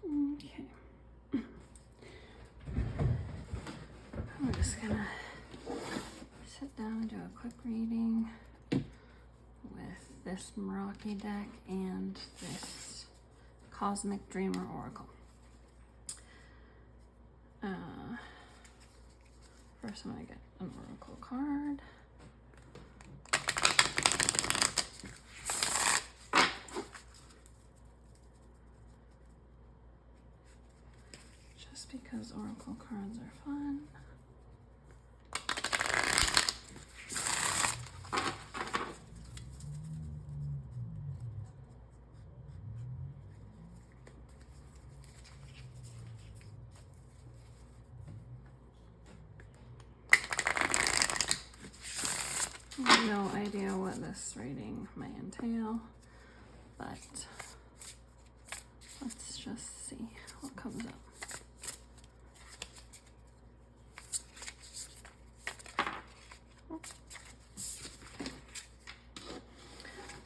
Okay. I'm just gonna sit down and do a quick reading with this Meraki deck and this Cosmic Dreamer Oracle. First I'm gonna get an Oracle card. Just because Oracle cards are fun. I have no idea what this reading may entail, but let's just see what comes up.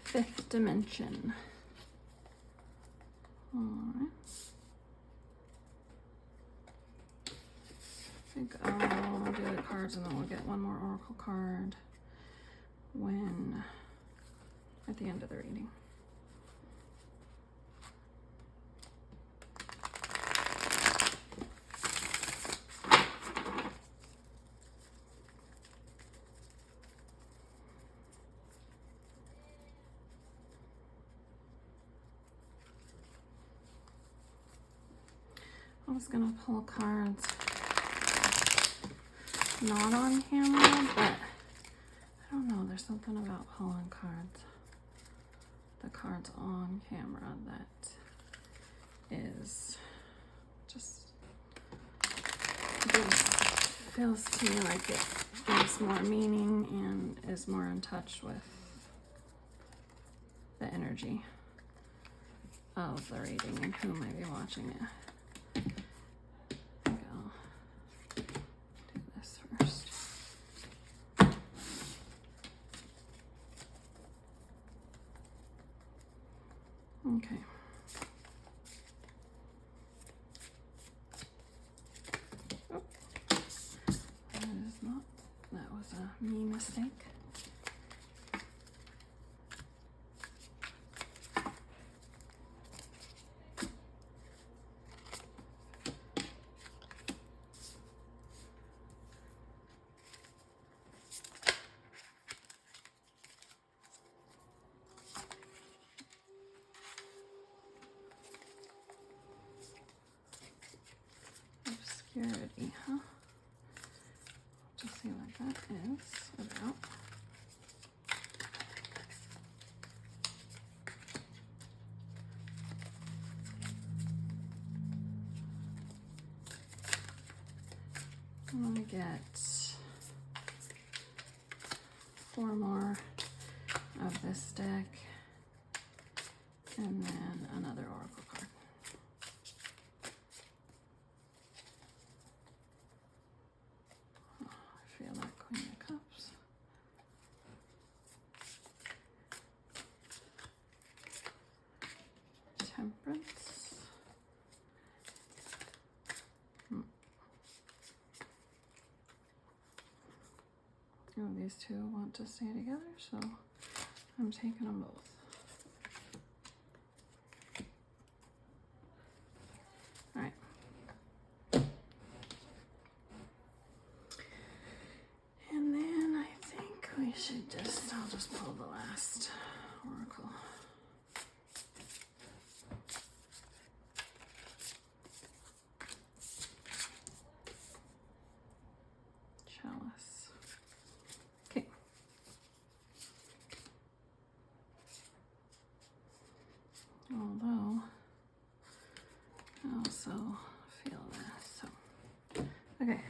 Fifth dimension. All right. I think I'll do the cards and then we'll get one more Oracle card when at the end of the reading. I was gonna pull cards not on camera, but I don't know, there's something about pulling the cards on camera that is just feels to me like it gives more meaning and is more in touch with the energy of the reading and who might be watching it. Okay. Oh, that is not, that was a me mistake. Obscurity, huh? Just see what that is about. I'm gonna get 4 more of this deck and then another Oracle card. I feel that Queen of Cups. Temperance. Oh, these two want to stay together, so I'm taking them both. All right. And then I think we should I'll just pull the last Oracle. Chalice. Okay. Although, I also feel this, so, okay.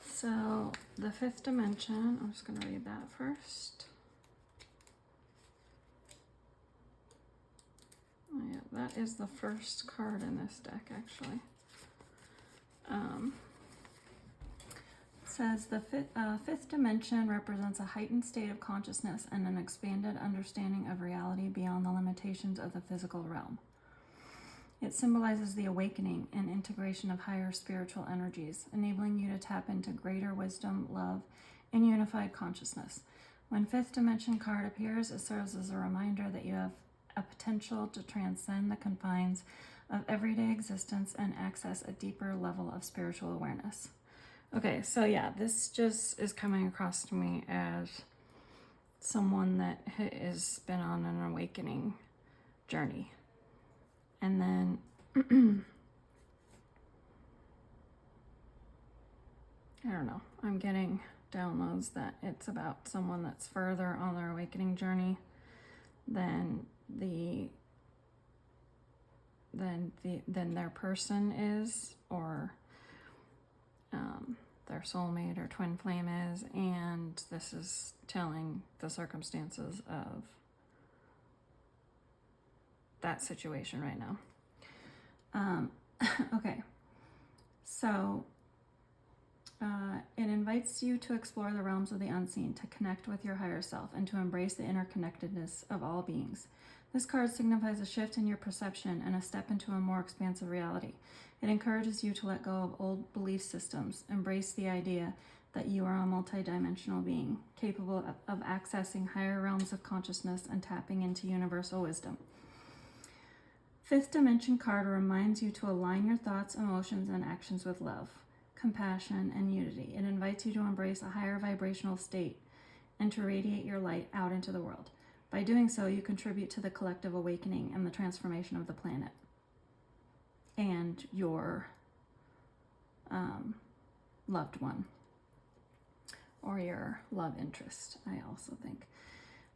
So, the fifth dimension, I'm just gonna read that first. Oh yeah, that is the first card in this deck, actually. It says the fifth dimension represents a heightened state of consciousness and an expanded understanding of reality beyond the limitations of the physical realm. It symbolizes the awakening and integration of higher spiritual energies, enabling you to tap into greater wisdom, love, and unified consciousness. When fifth dimension card appears, it serves as a reminder that you have a potential to transcend the confines of everyday existence and access a deeper level of spiritual awareness. Okay, so yeah, this just is coming across to me as someone that has been on an awakening journey. And then I don't know, I'm getting downloads that it's about someone that's further on their awakening journey than their person is, or their soulmate or twin flame is, and this is telling the circumstances of that situation right now. Okay, so it invites you to explore the realms of the unseen, to connect with your higher self, and to embrace the interconnectedness of all beings. This card signifies a shift in your perception and a step into a more expansive reality. It encourages you to let go of old belief systems, embrace the idea that you are a multidimensional being, capable of accessing higher realms of consciousness and tapping into universal wisdom. Fifth dimension card reminds you to align your thoughts, emotions, and actions with love, compassion, and unity. It invites you to embrace a higher vibrational state and to radiate your light out into the world. By doing so, you contribute to the collective awakening and the transformation of the planet and your loved one, or your love interest, I also think.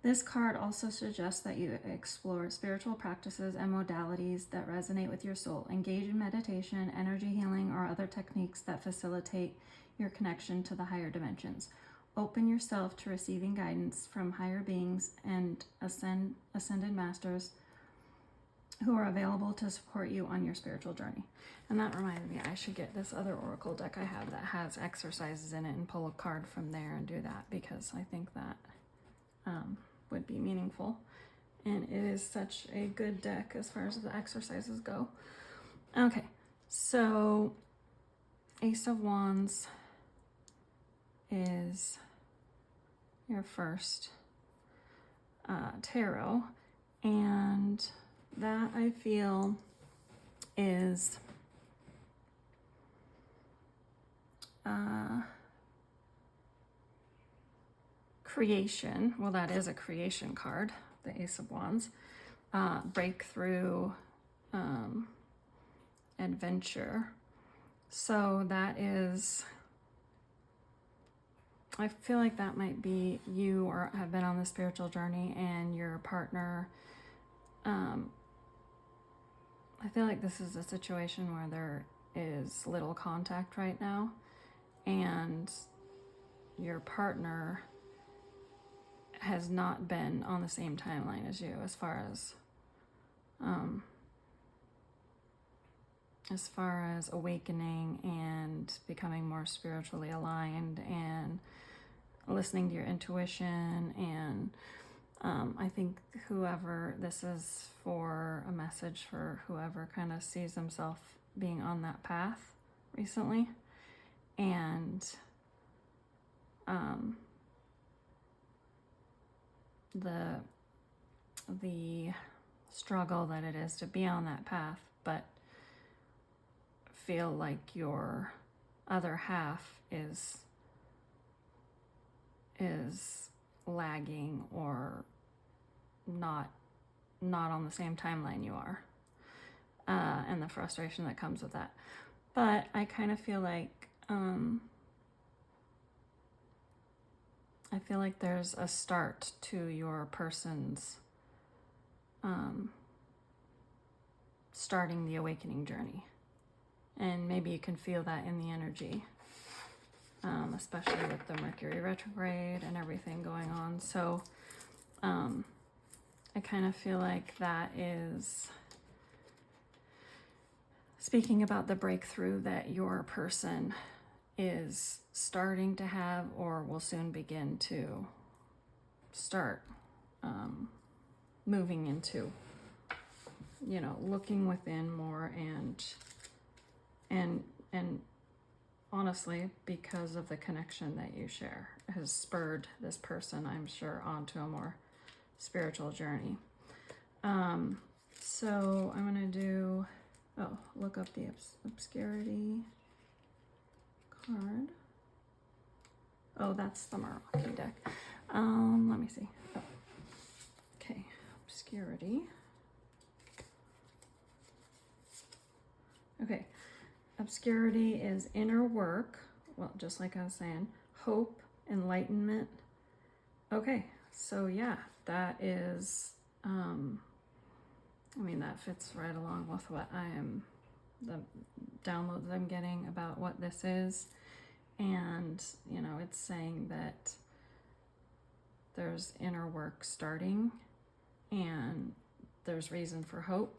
This card also suggests that you explore spiritual practices and modalities that resonate with your soul. Engage in meditation, energy healing, or other techniques that facilitate your connection to the higher dimensions. Open yourself to receiving guidance from higher beings and ascended masters who are available to support you on your spiritual journey. And that reminded me, I should get this other oracle deck I have that has exercises in it and pull a card from there and do that, because I think that would be meaningful. And it is such a good deck as far as the exercises go. Okay, so Ace of Wands is your first tarot, and that I feel is creation. Well, that is a creation card, the Ace of Wands. Breakthrough, adventure. So that is, I feel like that might be you, or have been on the spiritual journey, and your partner. I feel like this is a situation where there is little contact right now, and your partner has not been on the same timeline as you as far as awakening and becoming more spiritually aligned and listening to your intuition. And I think whoever this is for, a message for whoever kind of sees himself being on that path recently, and the struggle that it is to be on that path, but feel like your other half is lagging or not on the same timeline you are, and the frustration that comes with that. But I kind of feel like there's a start to your person's starting the awakening journey, and maybe you can feel that in the energy, especially with the Mercury retrograde and everything going on. So I kind of feel like that is speaking about the breakthrough that your person is starting to have, or will soon begin to start moving into. you know, looking within more, and honestly, because of the connection that you share, has spurred this person, I'm sure, onto a more spiritual journey. So I'm gonna do, oh, look up the obscurity card. Oh, that's the Meraki deck. Let me see. Oh. Okay, obscurity. Okay, obscurity is inner work. Well, just like I was saying, hope, enlightenment. Okay, so yeah, that is, I mean, that fits right along with what the downloads I'm getting about what this is. And, you know, it's saying that there's inner work starting and there's reason for hope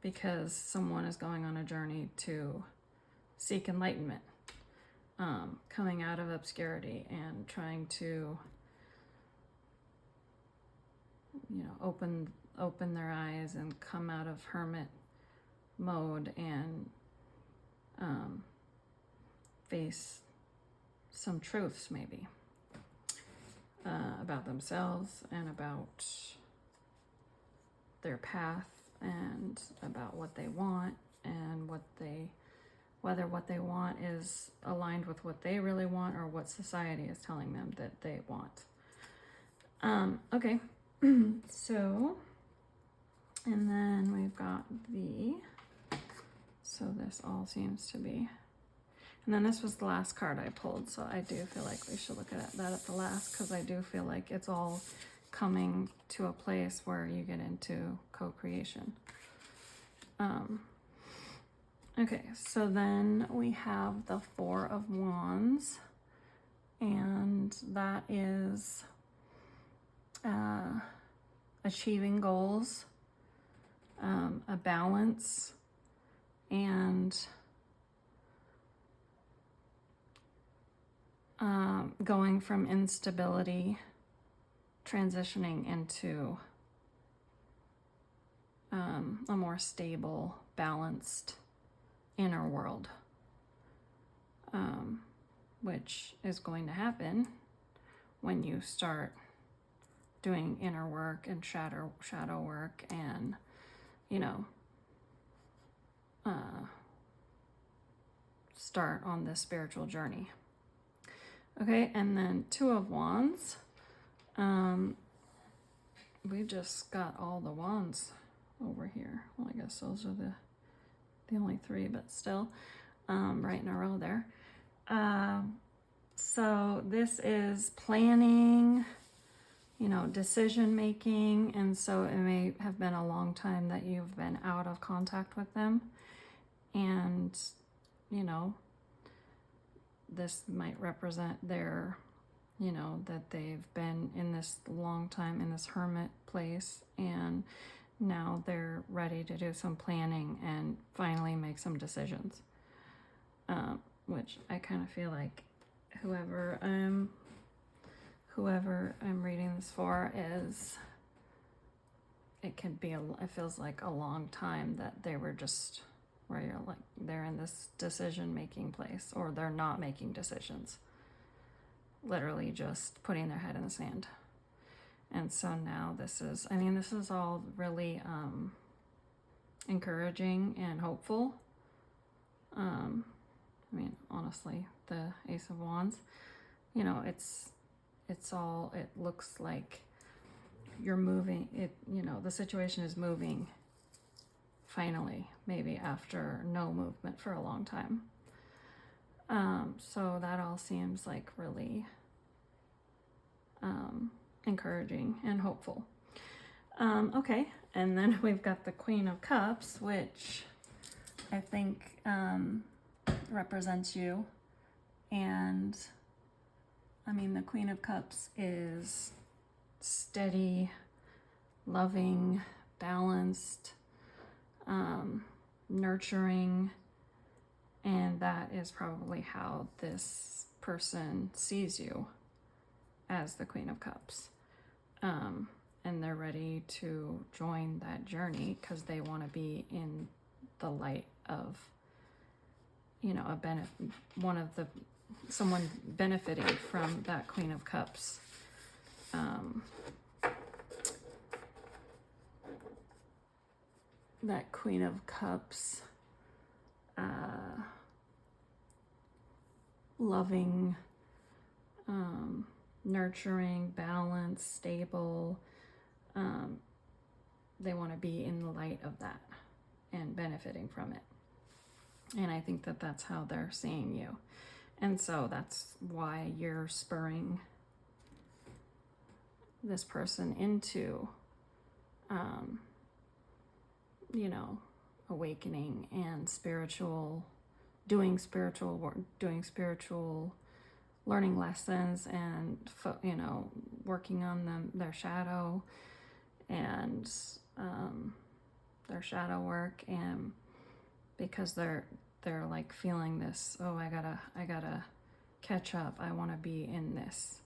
because someone is going on a journey to seek enlightenment, coming out of obscurity and trying to, you know, open their eyes and come out of hermit mode and face some truths maybe about themselves and about their path and about what they want and whether what they want is aligned with what they really want or what society is telling them that they want. Okay, so, and then we've got so this all seems to be, and then this was the last card I pulled, so I do feel like we should look at that at the last, because I do feel like it's all coming to a place where you get into co-creation. Okay, so then we have the Four of Wands, and that is achieving goals, a balance, and going from instability, transitioning into a more stable, balanced inner world, which is going to happen when you start doing inner work and shadow work and, you know, start on this spiritual journey. Okay, and then Two of Wands. We just got all the wands over here. Well, I guess those are the only three, but still, right in a row there. So this is planning, you know, decision making, and so it may have been a long time that you've been out of contact with them, and, you know, this might represent their, you know, that they've been in this long time in this hermit place, and now they're ready to do some planning and finally make some decisions, which I kind of feel like whoever I'm reading this for is, it could be it feels like a long time that they were just, where you're like, they're in this decision making place, or they're not making decisions, literally just putting their head in the sand. And so now this is all really encouraging and hopeful. I mean, honestly, the Ace of Wands, you know, it's all, it looks like you're moving, you know, the situation is moving finally, maybe after no movement for a long time. So that all seems like really encouraging and hopeful. Okay, and then we've got the Queen of Cups, which I think represents you. And I mean, the Queen of Cups is steady, loving, balanced, nurturing, and that is probably how this person sees you, as the Queen of Cups. and they're ready to join that journey because they want to be in the light of, you know, someone benefiting from that Queen of Cups. That Queen of Cups, loving, nurturing, balanced, stable. They want to be in the light of that and benefiting from it. And I think that that's how they're seeing you. And so that's why you're spurring this person into, you know, awakening and doing spiritual work, learning lessons, and, you know, working on their shadow and their shadow work. And because they're like feeling this, oh, I gotta catch up. I want to be in this.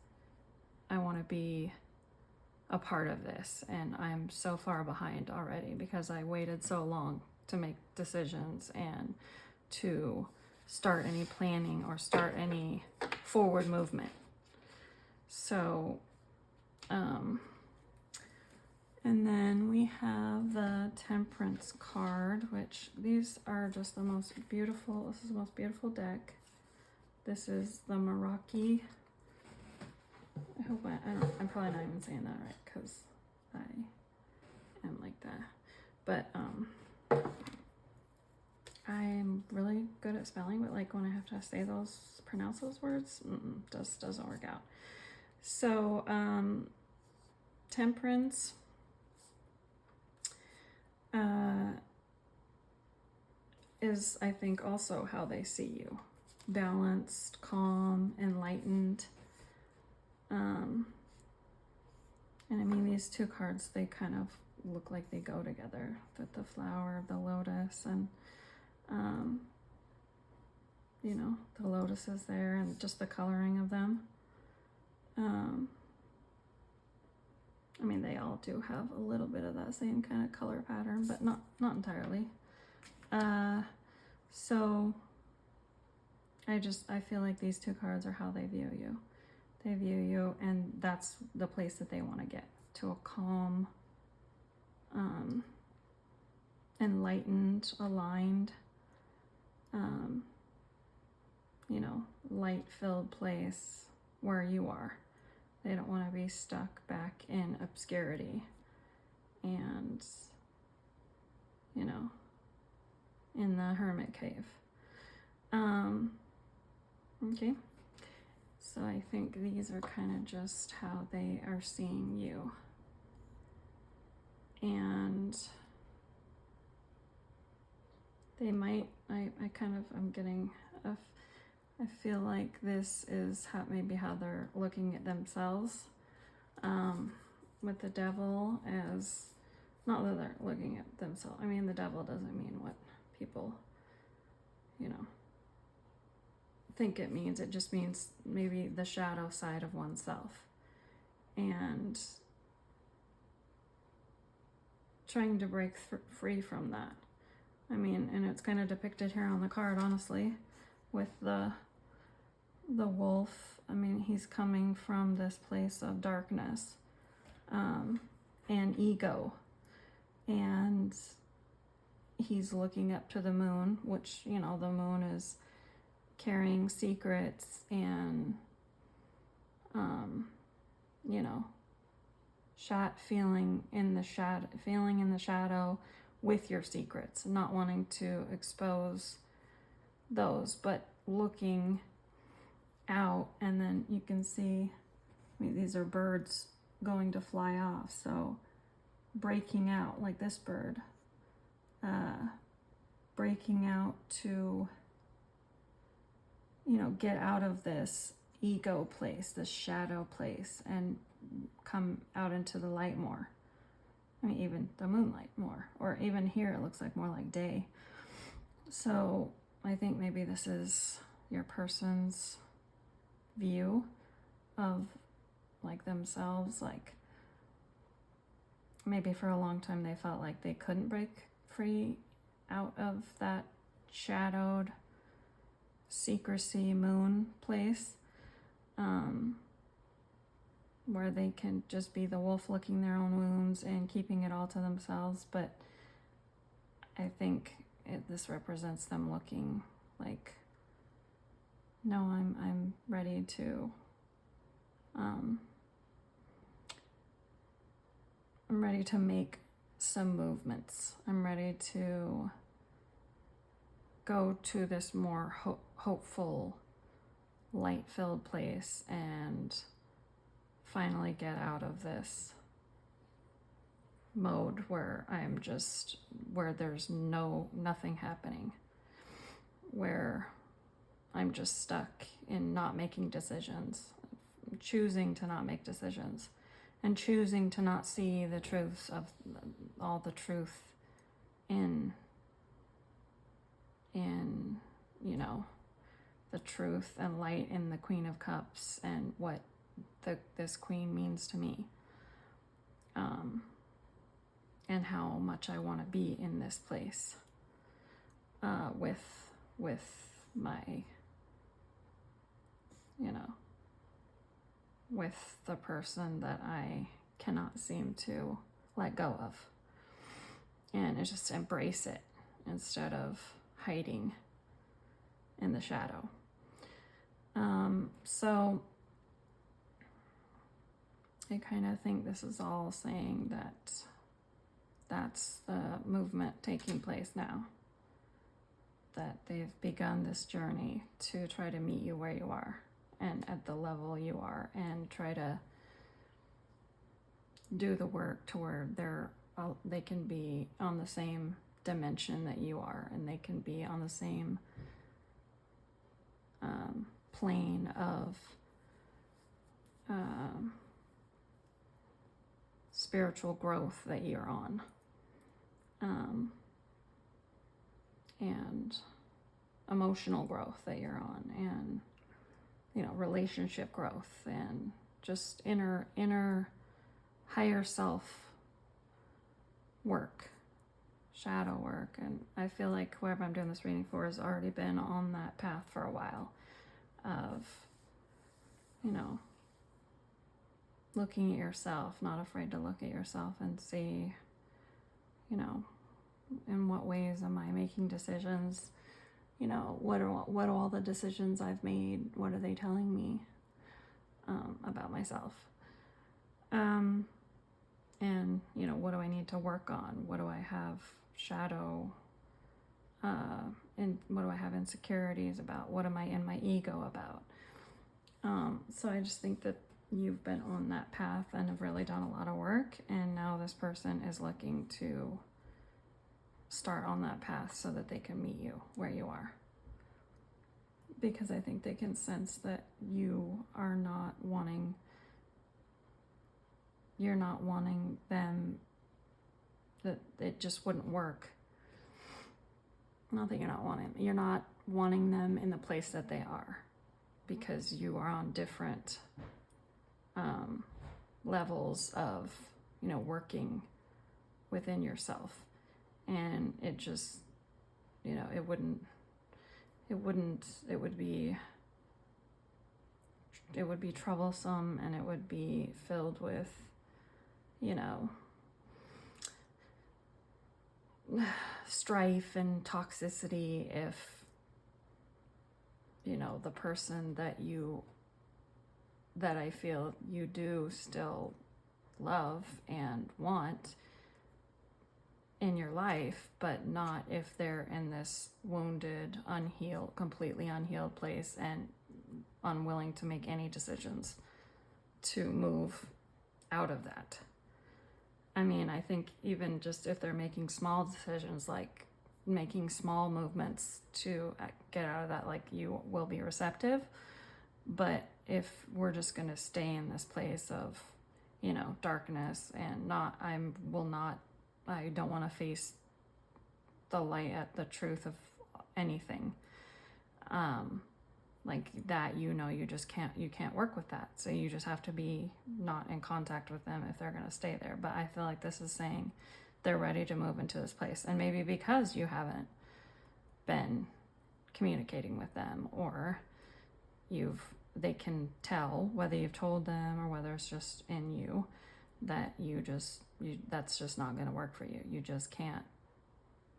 I want to be a part of this, and I'm so far behind already because I waited so long to make decisions and to start any planning or start any forward movement. So, and then we have the Temperance card, which these are just the most beautiful. This is the most beautiful deck. This is the Meraki. I hope I'm probably not even saying that right because I am like that. But I'm really good at spelling, but like when I have to pronounce those words, just doesn't work out. So Temperance is, I think, also how they see you. Balanced, calm, enlightened. And I mean, these two cards, they kind of look like they go together, with the flower of the lotus, and you know, the lotus is there and just the coloring of them. I mean, they all do have a little bit of that same kind of color pattern, but not entirely. So I feel like these two cards are how they view you. They view you, and that's the place that they want to get to, a calm, enlightened, aligned, you know, light-filled place where you are. They don't want to be stuck back in obscurity and, you know, in the hermit cave. Okay. So I think these are kind of just how they are seeing you. And they might, I'm getting, I feel like this is maybe how they're looking at themselves, with the devil, as, not that they're looking at themselves. I mean, the devil doesn't mean what people, you know, think it means. It just means maybe the shadow side of oneself, and trying to break free from that. I mean, and it's kind of depicted here on the card, honestly, with the wolf. I mean, he's coming from this place of darkness, and ego, and he's looking up to the moon, which, you know, the moon is carrying secrets and, you know, feeling in the shadow with your secrets, not wanting to expose those, but looking out. And then you can see, I mean, these are birds going to fly off, so breaking out, like this bird, breaking out to, you know, get out of this ego place, this shadow place, and come out into the light more. I mean, even the moonlight more, or even here it looks like more like day. So I think maybe this is your person's view of like themselves, like maybe for a long time they felt like they couldn't break free out of that shadowed secrecy moon place, where they can just be the wolf licking their own wounds and keeping it all to themselves. But I think this represents them looking like, no, I'm ready to I'm ready to make some movements. I'm ready to go to this more hopeful, light-filled place and finally get out of this mode where where there's nothing happening, where I'm just stuck in not making decisions, choosing to not make decisions, and choosing to not see the truths of all the truth in you know, the truth and light in the Queen of Cups and what this queen means to me, and how much I want to be in this place with my, you know, with the person that I cannot seem to let go of, and just embrace it instead of hiding in the shadow. So I kind of think this is all saying that that's the movement taking place now, that they've begun this journey to try to meet you where you are and at the level you are, and try to do the work to where they can be on the same dimension that you are, and they can be on the same plane of spiritual growth that you're on, and emotional growth that you're on, and, you know, relationship growth, and just inner higher self work, shadow work. And I feel like whoever I'm doing this reading for has already been on that path for a while of, you know, looking at yourself, not afraid to look at yourself and see, you know, in what ways am I making decisions? You know, what are all the decisions I've made? What are they telling me about myself? And, you know, what do I need to work on? What do I have shadow, and what do I have insecurities about? What am I in my ego about? So I just think that you've been on that path and have really done a lot of work, and now this person is looking to start on that path so that they can meet you where you are, because I think they can sense that you're not wanting them, that it just wouldn't work. Not that you're not wanting them in the place that they are, because you are on different levels of, you know, working within yourself. And it just, you know, it would be troublesome, and it would be filled with, you know, strife and toxicity if, you know, the person that I feel you do still love and want in your life, but not if they're in this wounded, completely unhealed place and unwilling to make any decisions to move out of that. I mean, I think even just if they're making small decisions, like making small movements to get out of that, like, you will be receptive. But if we're just going to stay in this place of, you know, darkness and I don't want to face the light at the truth of anything, like that, you know, you can't work with that. So you just have to be not in contact with them if they're going to stay there. But I feel like this is saying they're ready to move into this place. And maybe because you haven't been communicating with them, or they can tell, whether you've told them or whether it's just in you, that that's just not going to work for you. You just can't,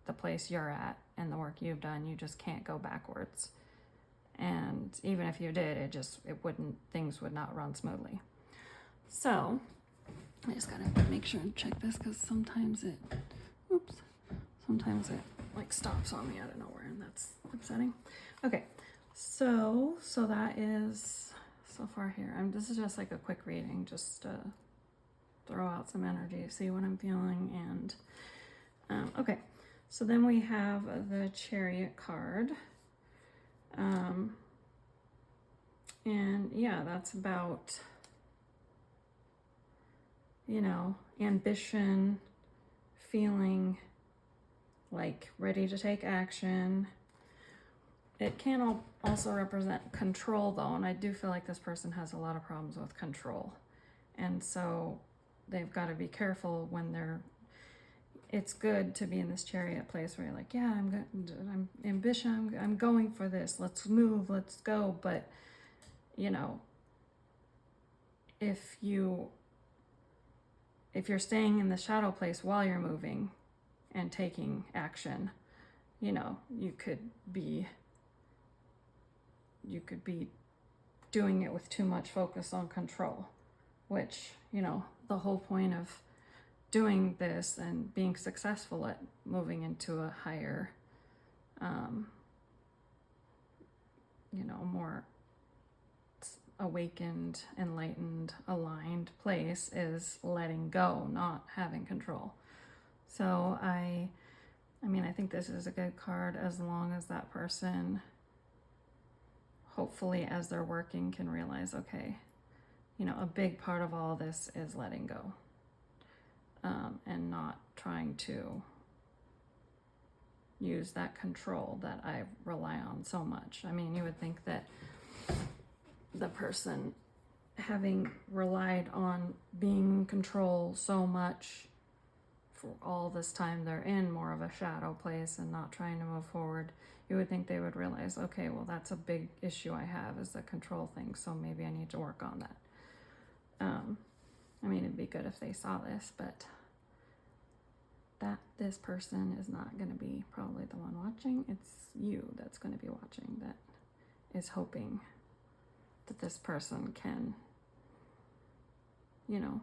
the place you're at and the work you've done, you just can't go backwards. And even if you did, things would not run smoothly. So I just gotta make sure and check this, because sometimes it like stops on me out of nowhere, and that's upsetting. Okay, so that is so far here. This is just like a quick reading, just to throw out some energy, see what I'm feeling. And okay, so then we have the Chariot card. And yeah, that's about, you know, ambition, feeling like ready to take action. It can also represent control, though, and I do feel like this person has a lot of problems with control. And so they've got to be careful when it's good to be in this Chariot place where you're like, yeah, I'm ambition, I'm going for this, let's move, let's go. But, you know, if you're staying in the shadow place while you're moving and taking action, you know, you could be doing it with too much focus on control, which, you know, the whole point of doing this and being successful at moving into a higher, you know, more awakened, enlightened, aligned place is letting go, not having control. So I think this is a good card, as long as that person, hopefully as they're working, can realize, okay, you know, a big part of all this is letting go, and not trying to use that control that I rely on so much. I mean, you would think that the person, having relied on being in control so much for all this time they're in more of a shadow place and not trying to move forward, you would think they would realize, okay, well, that's a big issue I have, is the control thing, so maybe I need to work on that. I mean, it'd be good if they saw this, but this person is not going to be probably the one watching. It's you that's going to be watching, that is hoping that this person can, you know,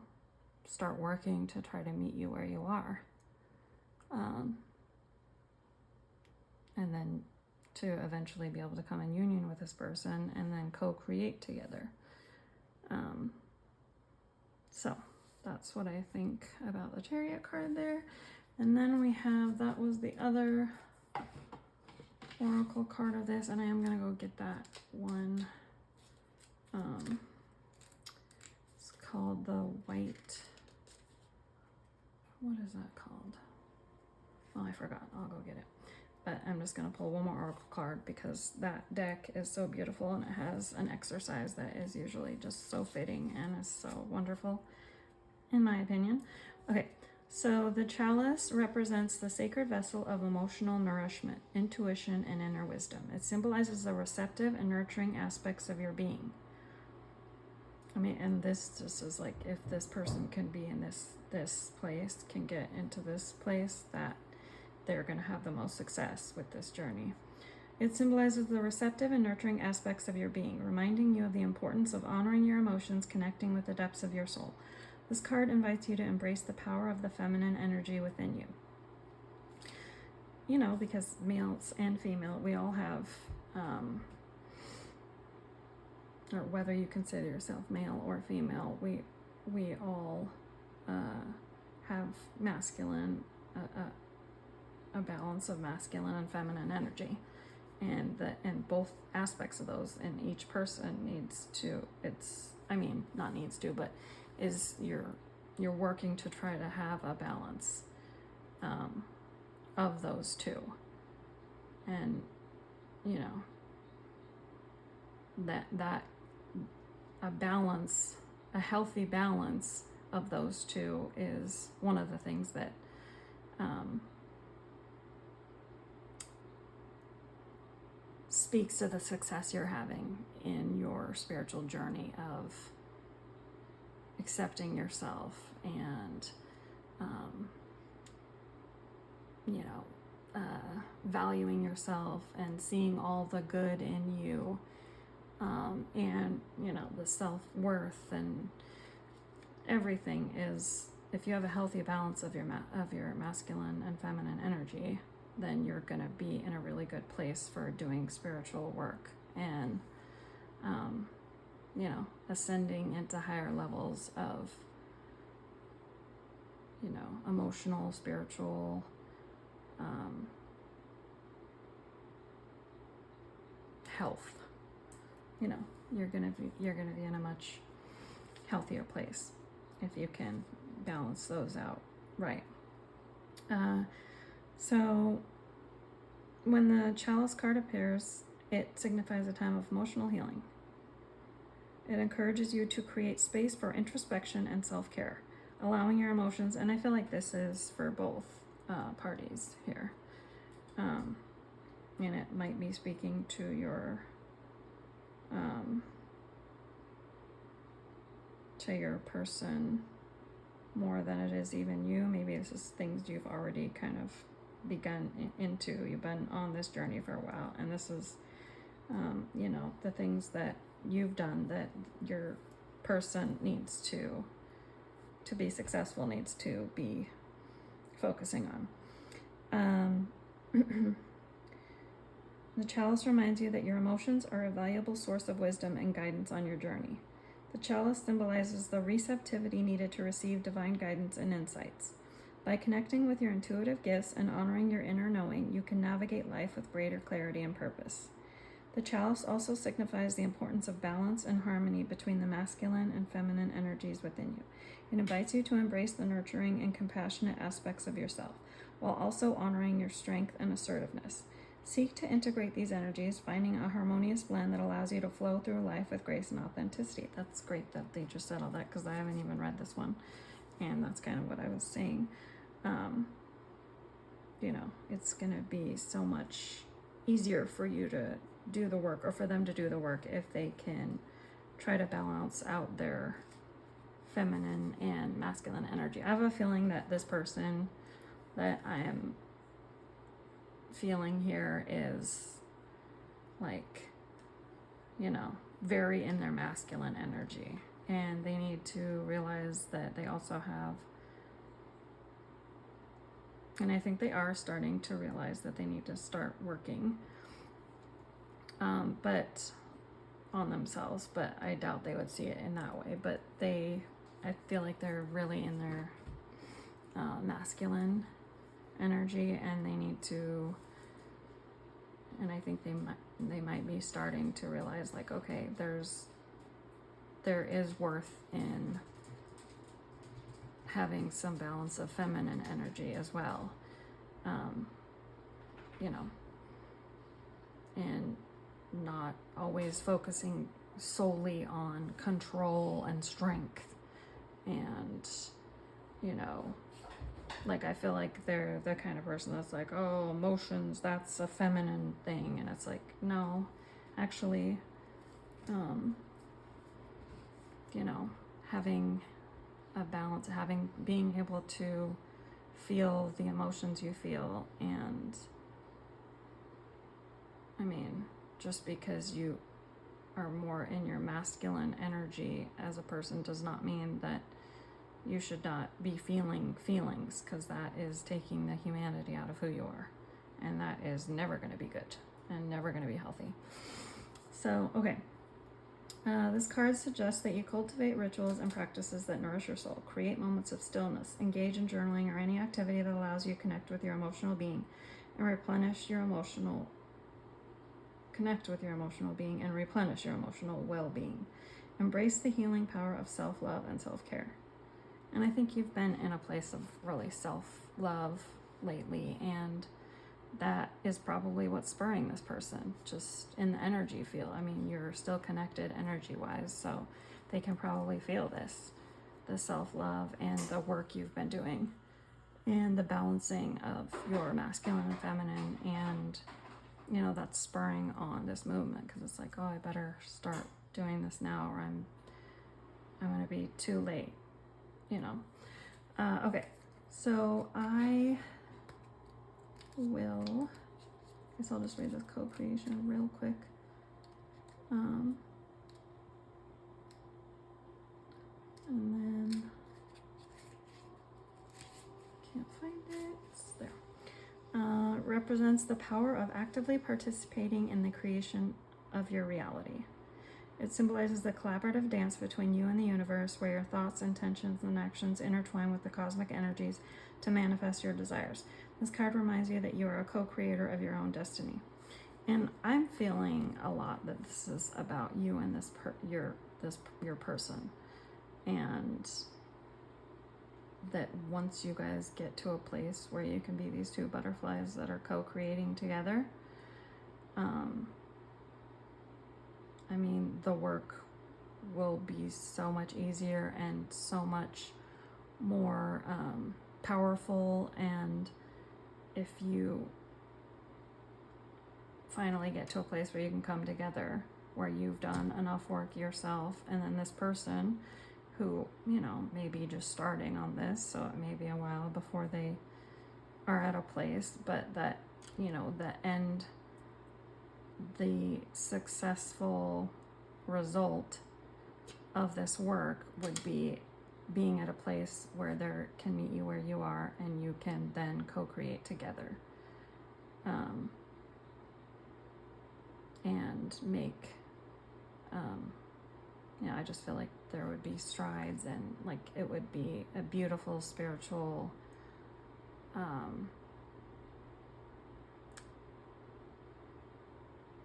start working to try to meet you where you are. And then to eventually be able to come in union with this person and then co-create together. So that's what I think about the Chariot card there. And then we have, that was the other oracle card of this, and I am going to go get that one. It's called the White, what is that called? Oh, I forgot. I'll go get it. But I'm just going to pull one more oracle card, because that deck is so beautiful, and it has an exercise that is usually just so fitting and is so wonderful, in my opinion. Okay, so the chalice represents the sacred vessel of emotional nourishment, intuition, and inner wisdom. It symbolizes the receptive and nurturing aspects of your being. I mean, and this just is like, if this person can be in this place, can get into this place, that they're going to have the most success with this journey. It symbolizes the receptive and nurturing aspects of your being, reminding you of the importance of honoring your emotions, connecting with the depths of your soul. This card invites you to embrace the power of the feminine energy within you. You know, because males and female, we all have, or whether you consider yourself male or female, we all have masculine, a balance of masculine and feminine energy, and both aspects of those in each person needs to, not needs to, but is you're working to try to have a balance of those two. And, you know, that a balance, a healthy balance of those two is one of the things that speaks to the success you're having in your spiritual journey of accepting yourself and valuing yourself and seeing all the good in you, and the self-worth and everything is, if you have a healthy balance of your masculine and feminine energy, then you're going to be in a really good place for doing spiritual work and ascending into higher levels of emotional, spiritual, health. You're gonna be in a much healthier place if you can balance those out right. So when the Chalice card appears, it signifies a time of emotional healing. It encourages you to create space for introspection and self-care, allowing your emotions, and I feel like this is for both parties here. And it might be speaking to your person more than it is even you. Maybe this is things you've already kind of begun into. You've been on this journey for a while, and this is the things that you've done that your person needs to be successful, needs to be focusing on. The Chalice reminds you that your emotions are a valuable source of wisdom and guidance on your journey. The Chalice symbolizes the receptivity needed to receive divine guidance and insights. By connecting with your intuitive gifts and honoring your inner knowing, you can navigate life with greater clarity and purpose. The Chalice also signifies the importance of balance and harmony between the masculine and feminine energies within you. It invites you to embrace the nurturing and compassionate aspects of yourself, while also honoring your strength and assertiveness. Seek to integrate these energies, finding a harmonious blend that allows you to flow through life with grace and authenticity. That's great that they just said all that, because I haven't even read this one, and that's kind of what I was saying. It's going to be so much easier for you to do the work, or for them to do the work, if they can try to balance out their feminine and masculine energy. I have a feeling that this person that I am feeling here is very in their masculine energy, and they need to realize that they also have, and I think they are starting to realize that they need to start working but on themselves, but I doubt they would see it in that way. But I feel like they're really in their masculine energy, and they need to, and I think they might be starting to realize, okay, there is worth in having some balance of feminine energy as well, and not always focusing solely on control and strength. And I feel like they're the kind of person that's like, oh, emotions, that's a feminine thing, and it's no, actually, having a balance, being able to feel the emotions you feel, and just because you are more in your masculine energy as a person does not mean that you should not be feeling feelings, because that is taking the humanity out of who you are, and that is never going to be good and never going to be healthy. So, okay. This card suggests that you cultivate rituals and practices that nourish your soul. Create moments of stillness. Engage in journaling or any activity that allows you to connect with your emotional being and replenish your emotional well-being. Embrace the healing power of self-love and self-care. And I think you've been in a place of really self-love lately, and that is probably what's spurring this person, just in the energy field. I mean, you're still connected energy-wise, so they can probably feel this, the self-love and the work you've been doing, and the balancing of your masculine and feminine, and you know, that's spurring on this movement, because it's like, oh, I better start doing this now, or I'm gonna be too late, you know. Okay, so I guess I'll just read this co-creation real quick. And then can't find it. It's there. Represents the power of actively participating in the creation of your reality. It symbolizes the collaborative dance between you and the universe, where your thoughts, intentions, and actions intertwine with the cosmic energies to manifest your desires. This card reminds you that you are a co-creator of your own destiny. And I'm feeling a lot that this is about you and your person. And that once you guys get to a place where you can be these two butterflies that are co-creating together, I mean, the work will be so much easier and so much more powerful. And if you finally get to a place where you can come together, where you've done enough work yourself, and then this person who, you know, may be just starting on this, so it may be a while before they are at a place, but that, you know, the successful result of this work would be being at a place where they can meet you where you are, and you can then co-create together, and make, you know, I just feel like there would be strides, and like it would be a beautiful spiritual,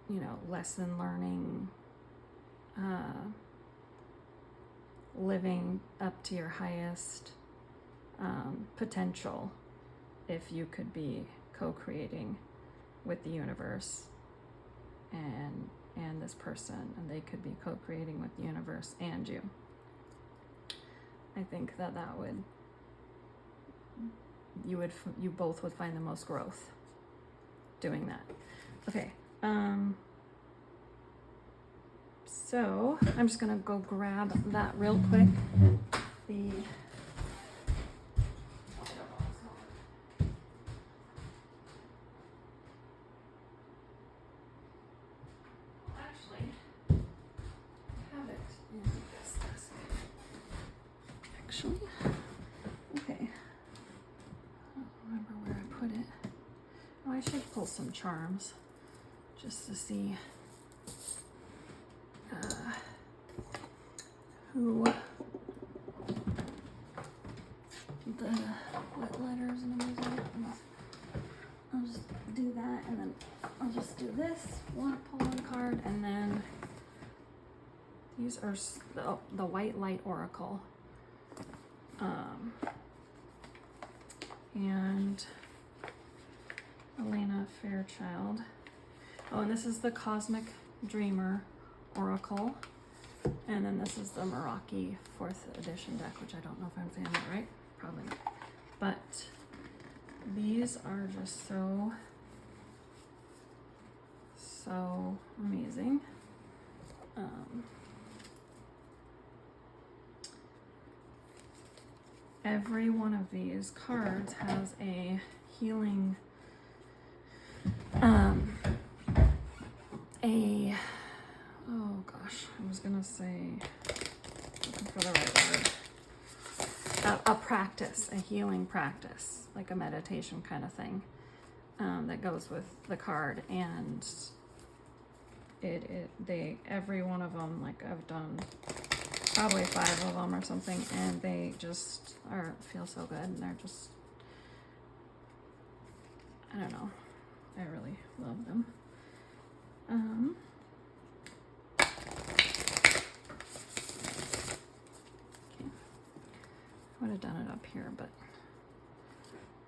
you know, lesson learning, living up to your highest potential, if you could be co-creating with the universe and this person, and they could be co-creating with the universe and you. I think that would, you both would find the most growth doing that. Okay, so I'm just gonna go grab that real quick. I should pull some charms just to see what letters and everything. I'll just do that, and then I'll just do this. Pull one card, and then these are the White Light Oracle. And Elena Fairchild. Oh, and this is the Cosmic Dreamer Oracle. And then this is the Meraki 4th edition deck, which I don't know if I'm saying that right. Probably not. But these are just so amazing. Every one of these cards has a healing, oh gosh, I was gonna say, looking for the right word, a practice, a healing practice, like a meditation kind of thing, that goes with the card. And every one of them, like I've done probably 5 of them or something, and they just feel so good, and they're just, I don't know, I really love them. Okay. I would have done it up here, but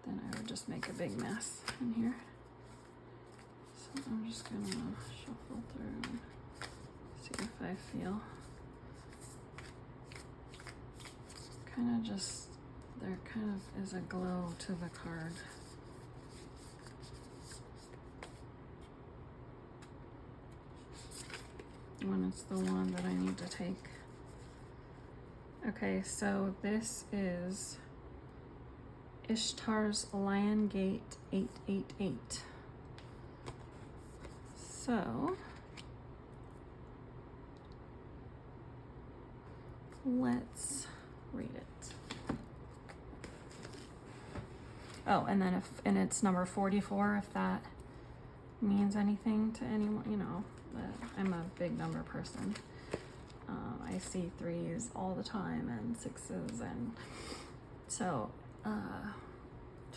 then I would just make a big mess in here. I'm just gonna shuffle through and see if I feel kind of just, there kind of is a glow to the card. When it's the one that I need to take. Okay, so this is Ishtar's Lion Gate 888. So let's read it. Oh, and then and it's number 44, if that means anything to anyone, you know, I'm a big number person. I see 3s all the time and 6s, and so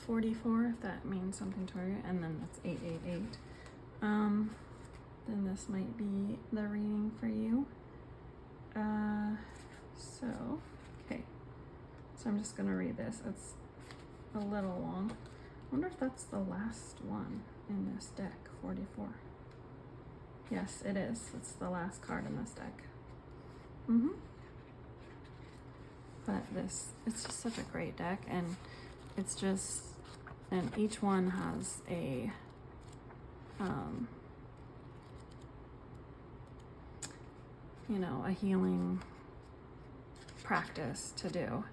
44, if that means something to you, and then that's 888. Then this might be the reading for you. So okay, so I'm just gonna read this. It's a little long. I wonder if that's the last one in this deck, 44. Yes, it is. It's the last card in this deck. But it's just such a great deck, and it's just, and each one has a you know, a healing practice to do,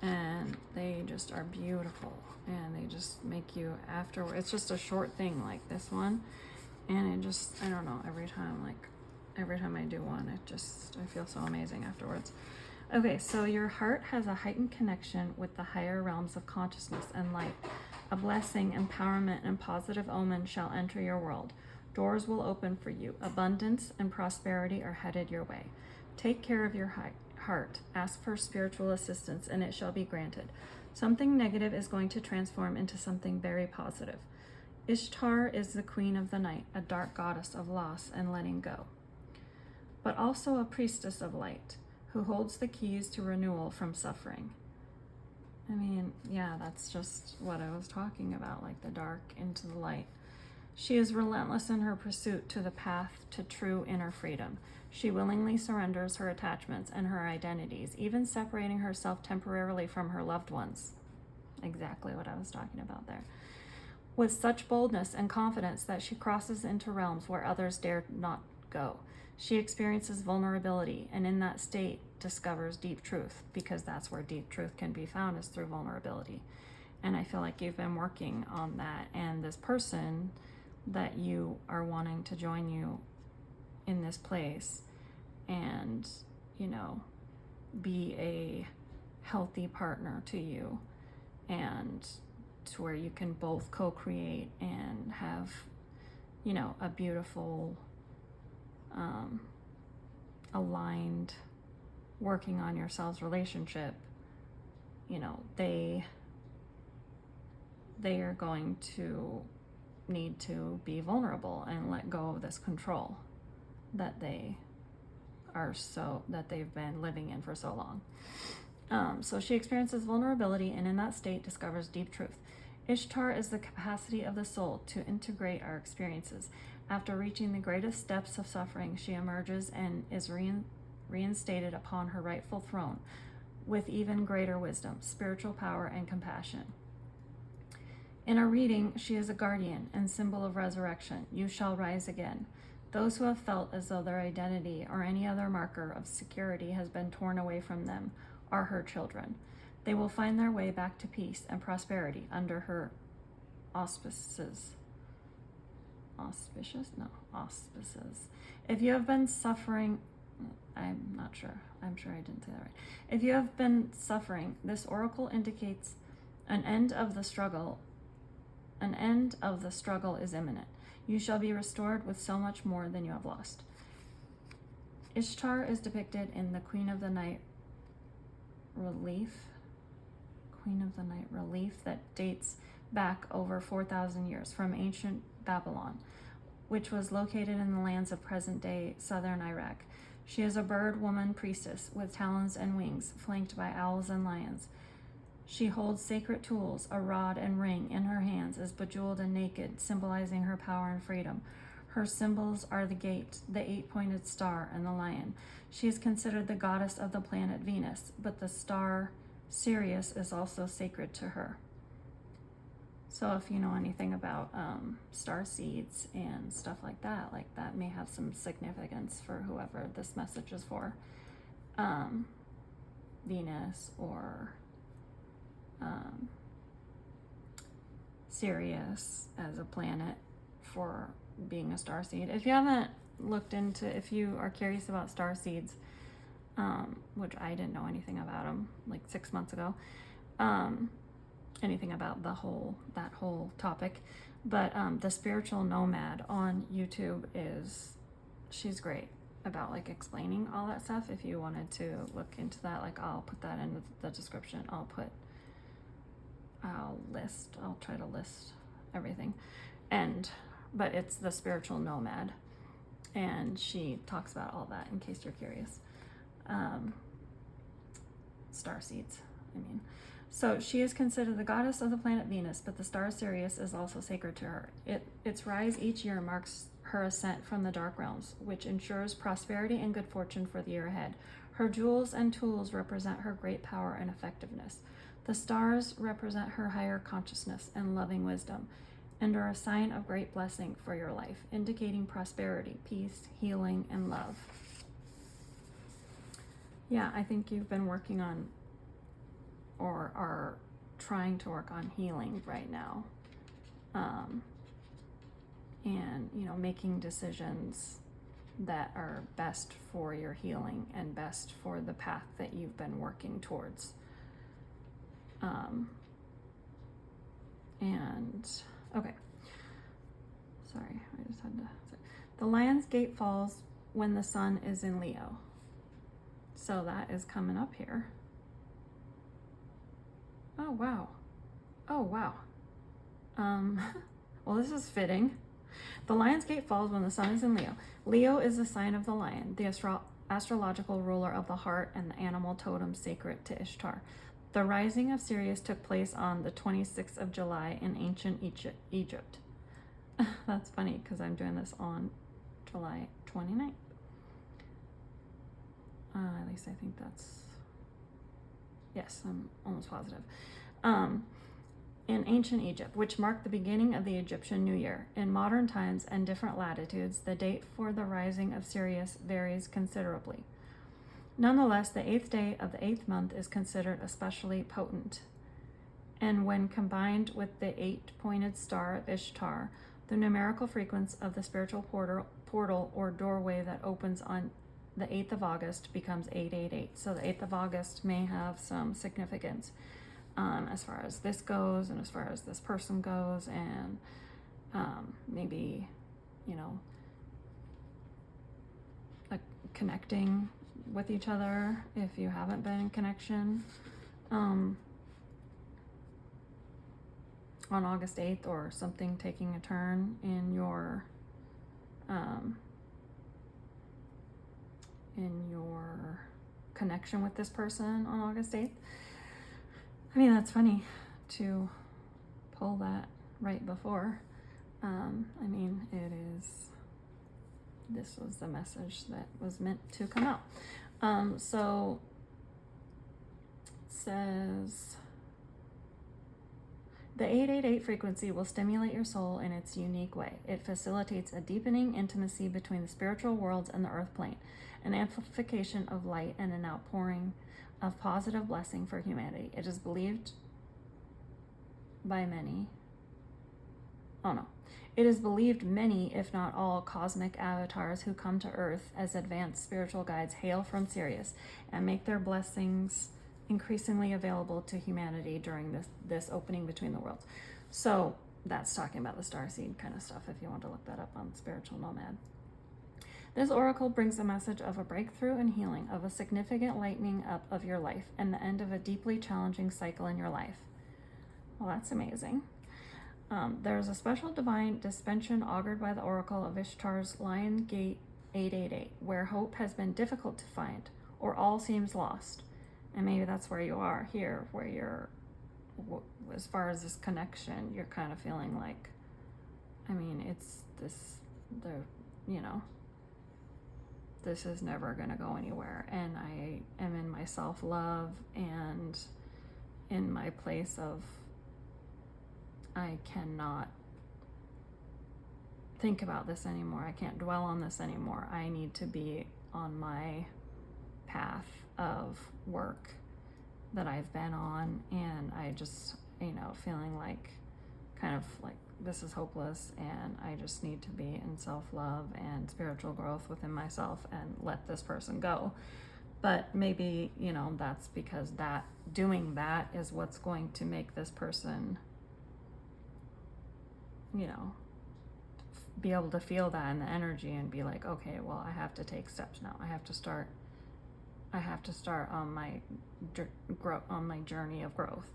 and they just are beautiful, and they just make you afterward. It's just a short thing like this one, and it just, I don't know, every time I do one, I feel so amazing afterwards. Okay, so your heart has a heightened connection with the higher realms of consciousness and light. A blessing, empowerment, and positive omen shall enter your world. Doors will open for you. Abundance and prosperity are headed your way. Take care of your heart. Ask for spiritual assistance, and it shall be granted. Something negative is going to transform into something very positive. Ishtar is the queen of the night, a dark goddess of loss and letting go, but also a priestess of light who holds the keys to renewal from suffering. I mean, yeah, that's just what I was talking about, like the dark into the light. She is relentless in her pursuit to the path to true inner freedom. She willingly surrenders her attachments and her identities, even separating herself temporarily from her loved ones. Exactly what I was talking about there. With such boldness and confidence that she crosses into realms where others dare not go. She experiences vulnerability, and in that state discovers deep truth, because that's where deep truth can be found, is through vulnerability. And I feel like you've been working on that, and this person that you are wanting to join you in this place and, you know, be a healthy partner to you, and to where you can both co-create and have, you know, a beautiful aligned working on yourselves relationship. You know, they are going to need to be vulnerable and let go of this control that they've been living in for so long. So she experiences vulnerability, and in that state discovers deep truth. Ishtar is the capacity of the soul to integrate our experiences. After reaching the greatest depths of suffering, she emerges and is reinstated upon her rightful throne with even greater wisdom, spiritual power, and compassion. In a reading, she is a guardian and symbol of resurrection. You shall rise again. Those who have felt as though their identity or any other marker of security has been torn away from them are her children. They will find their way back to peace and prosperity under her auspices. Auspicious? No, auspices. If you have been suffering, I'm not sure. I'm sure I didn't say that right. If you have been suffering, this oracle indicates an end of the struggle. An end of the struggle is imminent. You shall be restored with so much more than you have lost. Ishtar is depicted in the Queen of the Night relief. Queen of the Night relief that dates back over 4,000 years from ancient Babylon, which was located in the lands of present-day southern Iraq. She is a bird woman priestess with talons and wings, flanked by owls and lions. She holds sacred tools, a rod and ring, in her hands, is bejeweled and naked, symbolizing her power and freedom. Her symbols are the gate, the 8-pointed star, and the lion. She is considered the goddess of the planet Venus, but the star Sirius is also sacred to her. So if you know anything about star seeds and stuff like that may have some significance for whoever this message is for. Venus or Sirius as a planet for being a star seed. If you haven't looked into, if you are curious about star seeds, which I didn't know anything about them like 6 months ago, anything about that whole topic, but the Spiritual Nomad on YouTube she's great about like explaining all that stuff. If you wanted to look into that, like I'll put that in the description. I'll try to list everything, but it's the Spiritual Nomad, and she talks about all that in case you're curious. Star seeds, I mean. So she is considered the goddess of the planet Venus, but the star Sirius is also sacred to her. Its rise each year marks her ascent from the dark realms, which ensures prosperity and good fortune for the year ahead. Her jewels and tools represent her great power and effectiveness. The stars represent her higher consciousness and loving wisdom, and are a sign of great blessing for your life, indicating prosperity, peace, healing, and love. Yeah, I think you've been working on, or are trying to work on, healing right now. And, making decisions that are best for your healing and best for the path that you've been working towards. Okay. Sorry, I just had to say. The Lion's Gate falls when the sun is in Leo. So that is coming up here. Oh, wow. Oh, wow. Well, this is fitting. The Lion's Gate falls when the sun is in Leo. Leo is the sign of the lion, the astrological ruler of the heart and the animal totem sacred to Ishtar. The rising of Sirius took place on the 26th of July in ancient Egypt. That's funny because I'm doing this on July 29th. At least I think that's... Yes, I'm almost positive. In ancient Egypt, which marked the beginning of the Egyptian New Year. In modern times and different latitudes, the date for the rising of Sirius varies considerably. Nonetheless, the 8th day of the 8th month is considered especially potent. And when combined with the 8-pointed star of Ishtar, the numerical frequency of the spiritual portal or doorway that opens on the 8th of August becomes 888. So the 8th of August may have some significance as far as this goes, and as far as this person goes, and maybe, like connecting with each other if you haven't been in connection on August 8th, or something taking a turn in your connection with this person on August 8th. I mean, that's funny to pull that right before. I mean, this was the message that was meant to come out. So it says, the 888 frequency will stimulate your soul in its unique way. It facilitates a deepening intimacy between the spiritual worlds and the earth plane, an amplification of light, and an outpouring of positive blessing for humanity. It is believed by many. It is believed many, if not all, cosmic avatars who come to Earth as advanced spiritual guides hail from Sirius and make their blessings increasingly available to humanity during this opening between the worlds. So that's talking about the starseed kind of stuff, if you want to look that up on Spiritual Nomad. This oracle brings a message of a breakthrough and healing, of a significant lightening up of your life, and the end of a deeply challenging cycle in your life. Well, that's amazing. There is a special divine dispensation augured by the oracle of Ishtar's Lion Gate 888, where hope has been difficult to find, or all seems lost. And maybe that's where you are here, where you're as far as this connection, you're kind of feeling like, I mean, it's this, you know, this is never going to go anywhere. And I am in my self-love and in my place of, I cannot think about this anymore. I can't dwell on this anymore. I need to be on my path of work that I've been on. And I just, you know, feeling like, kind of like, this is hopeless, and I just need to be in self-love and spiritual growth within myself and let this person go. But maybe, you know, that's because that doing that is what's going to make this person, you know, be able to feel that in the energy and be like, okay, well, I have to take steps now. I have to start on my journey of growth.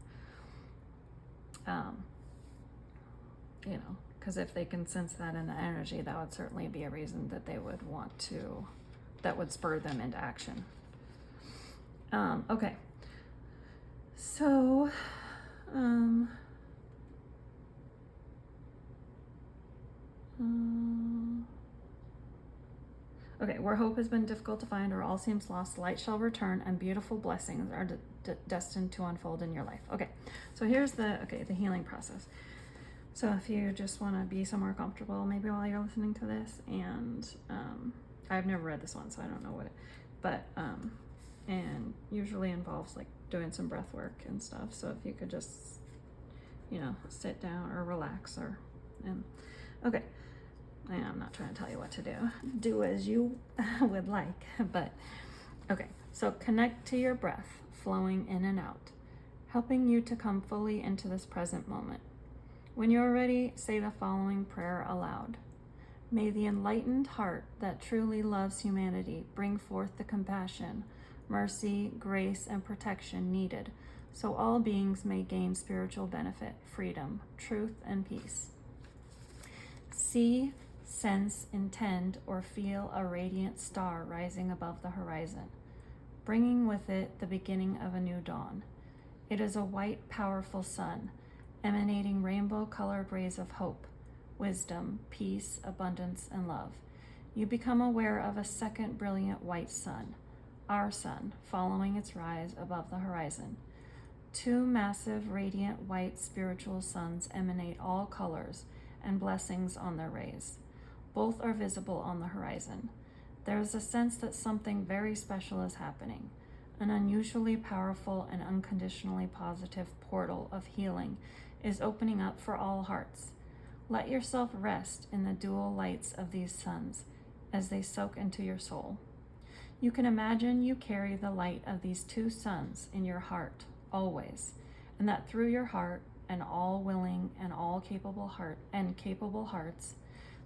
You know, because if they can sense that in the energy, that would certainly be a reason that they would want to, that would spur them into action. Okay. So, okay, where hope has been difficult to find or all seems lost, light shall return and beautiful blessings are destined to unfold in your life. Okay, so here's the healing process. So if you just want to be somewhere comfortable, maybe while you're listening to this, and I've never read this one, so I don't know what it, but and usually involves like doing some breath work and stuff. So if you could just, you know, sit down or relax okay. I'm not trying to tell you what to do. Do as you would like, but okay. So connect to your breath flowing in and out, helping you to come fully into this present moment. When you're ready, say the following prayer aloud. May the enlightened heart that truly loves humanity bring forth the compassion, mercy, grace, and protection needed so all beings may gain spiritual benefit, freedom, truth, and peace. See, sense, intend, or feel a radiant star rising above the horizon, bringing with it the beginning of a new dawn. It is a white, powerful sun, emanating rainbow-colored rays of hope, wisdom, peace, abundance, and love. You become aware of a second brilliant white sun, our sun, following its rise above the horizon. Two massive, radiant, white spiritual suns emanate all colors and blessings on their rays. Both are visible on the horizon. There is a sense that something very special is happening. An unusually powerful and unconditionally positive portal of healing is opening up for all hearts. Let yourself rest in the dual lights of these suns as they soak into your soul. You can imagine you carry the light of these two suns in your heart always, and that through your heart and all willing and all capable hearts,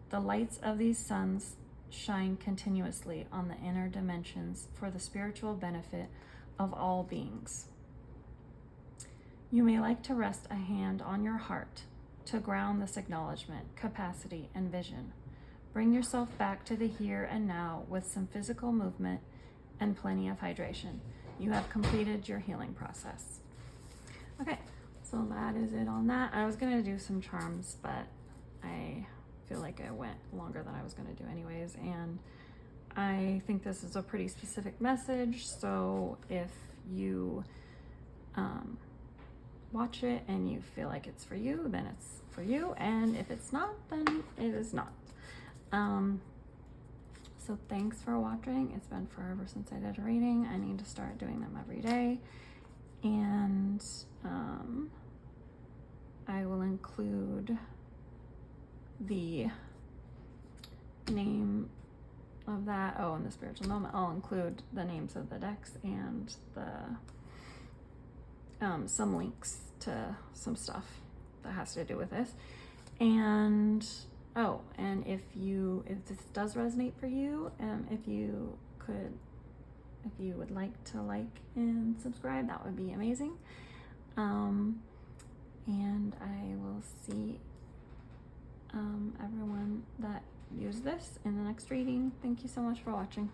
the lights of these suns shine continuously on the inner dimensions for the spiritual benefit of all beings. You may like to rest a hand on your heart to ground this acknowledgement, capacity, and vision. Bring yourself back to the here and now with some physical movement and plenty of hydration. You have completed your healing process. Okay, so that is it on that. I was going to do some charms, but I feel like I went longer than I was going to do anyways, and I think this is a pretty specific message, so if you watch it and you feel like it's for you, then it's for you, and if it's not, then it is not. So thanks for watching. It's been forever since I did a reading. I need to start doing them every day, and I will include the name of that. Oh, in the spiritual moment, I'll include the names of the decks and the some links to some stuff that has to do with this. And and if this does resonate for you, if you would like to like and subscribe, that would be amazing. And I will see everyone that used this in the next reading. Thank you so much for watching.